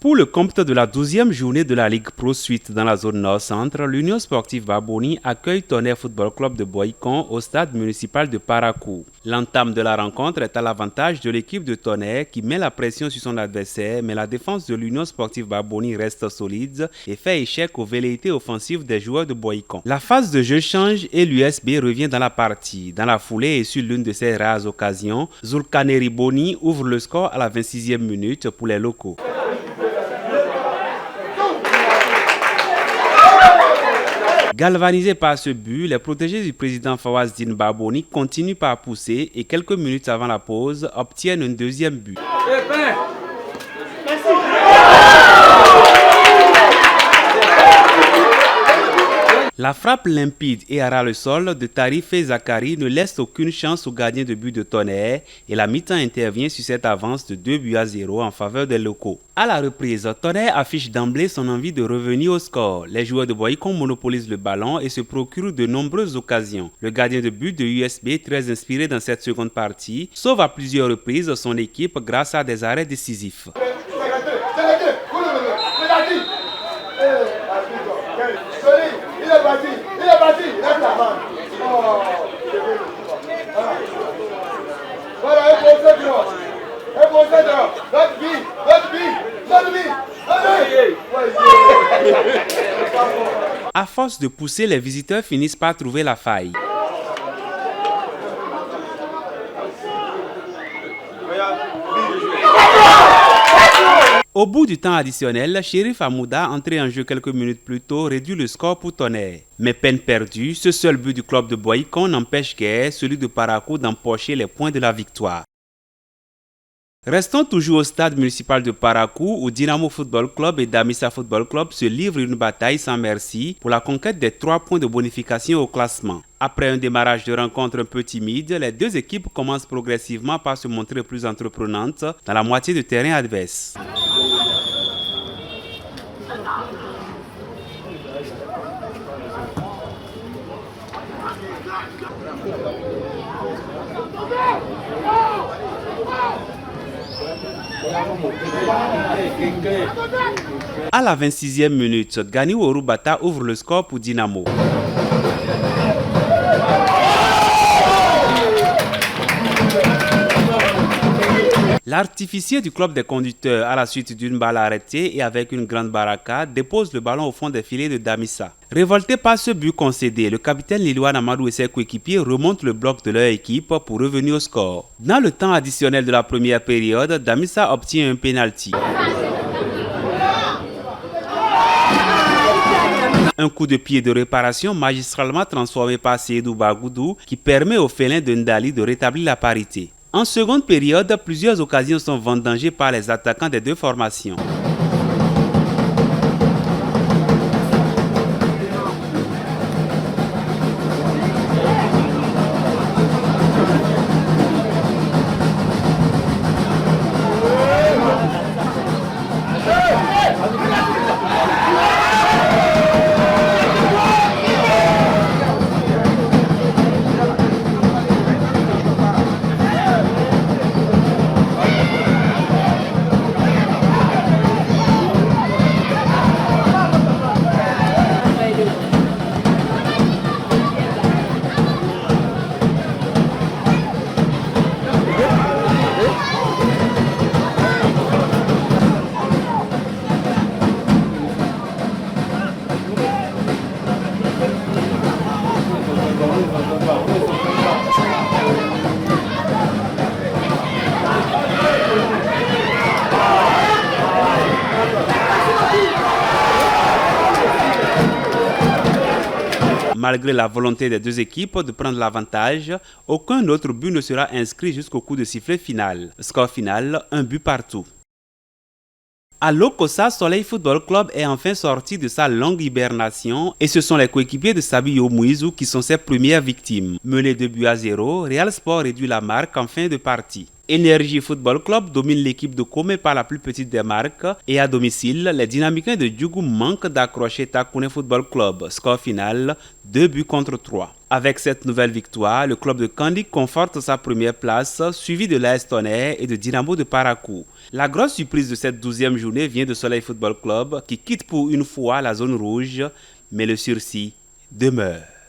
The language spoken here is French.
Pour le compte de la 12e journée de la Ligue Pro Suite dans la zone Nord-Centre, l'Union sportive Baboni accueille Tonnerre Football Club de Boycon au stade municipal de Parakou. L'entame de la rencontre est à l'avantage de l'équipe de Tonnerre qui met la pression sur son adversaire, mais la défense de l'Union sportive Baboni reste solide et fait échec aux velléités offensives des joueurs de Boycon. La phase de jeu change et l'USB revient dans la partie. Dans la foulée et sur l'une de ses rares occasions, Zulkaneri Boni ouvre le score à la 26e minute pour les locaux. Galvanisés par ce but, les protégés du président Fawaz Din Baboni continuent par pousser et quelques minutes avant la pause obtiennent un deuxième but. La frappe limpide et à ras le sol de Tarif et Zakari ne laisse aucune chance au gardien de but de Tonnerre et la mi-temps intervient sur cette avance de 2-0 en faveur des locaux. À la reprise, Tonnerre affiche d'emblée son envie de revenir au score. Les joueurs de Boycon monopolisent le ballon et se procurent de nombreuses occasions. Le gardien de but de USB, très inspiré dans cette seconde partie, sauve à plusieurs reprises son équipe grâce à des arrêts décisifs. À force de pousser, les visiteurs finissent par trouver la faille. Au bout du temps additionnel, Chérif Amouda, entré en jeu quelques minutes plus tôt, réduit le score pour Tonnerre. Mais peine perdue, ce seul but du club de Boycon n'empêche guère celui de Parakou d'empocher les points de la victoire. Restons toujours au stade municipal de Parakou où Dynamo Football Club et Damissa Football Club se livrent une bataille sans merci pour la conquête des 3 points de bonification au classement. Après un démarrage de rencontre un peu timide, les deux équipes commencent progressivement par se montrer plus entreprenantes dans la moitié du terrain adverse. À la 26e minute, Ganiou Orubata ouvre le score pour Dynamo. L'artificier du club des conducteurs, à la suite d'une balle arrêtée et avec une grande barricade, dépose le ballon au fond des filets de Damissa. Révolté par ce but concédé, le capitaine Lilouane Amadou et ses coéquipiers remontent le bloc de leur équipe pour revenir au score. Dans le temps additionnel de la première période, Damissa obtient un pénalty. Un coup de pied de réparation magistralement transformé par Seydou Bagoudou qui permet au félin de Ndali de rétablir la parité. En seconde période, plusieurs occasions sont vendangées par les attaquants des deux formations. Malgré la volonté des deux équipes de prendre l'avantage, aucun autre but ne sera inscrit jusqu'au coup de sifflet final. Score final, 1 but partout. À Lokossa, Soleil Football Club est enfin sorti de sa longue hibernation et ce sont les coéquipiers de Sabiyo Mouizou qui sont ses premières victimes. Mené 2-0, Real Sport réduit la marque en fin de partie. Énergie Football Club domine l'équipe de Komé par la plus petite des marques et à domicile, les Dynamicains de Djougou manquent d'accrocher Takouné Football Club. Score final 2-3. Avec cette nouvelle victoire, le club de Kandik conforte sa première place, suivi de l'AS Tonnerre et de Dynamo de Parakou. La grosse surprise de cette 12e journée vient de Soleil Football Club qui quitte pour une fois la zone rouge, mais le sursis demeure.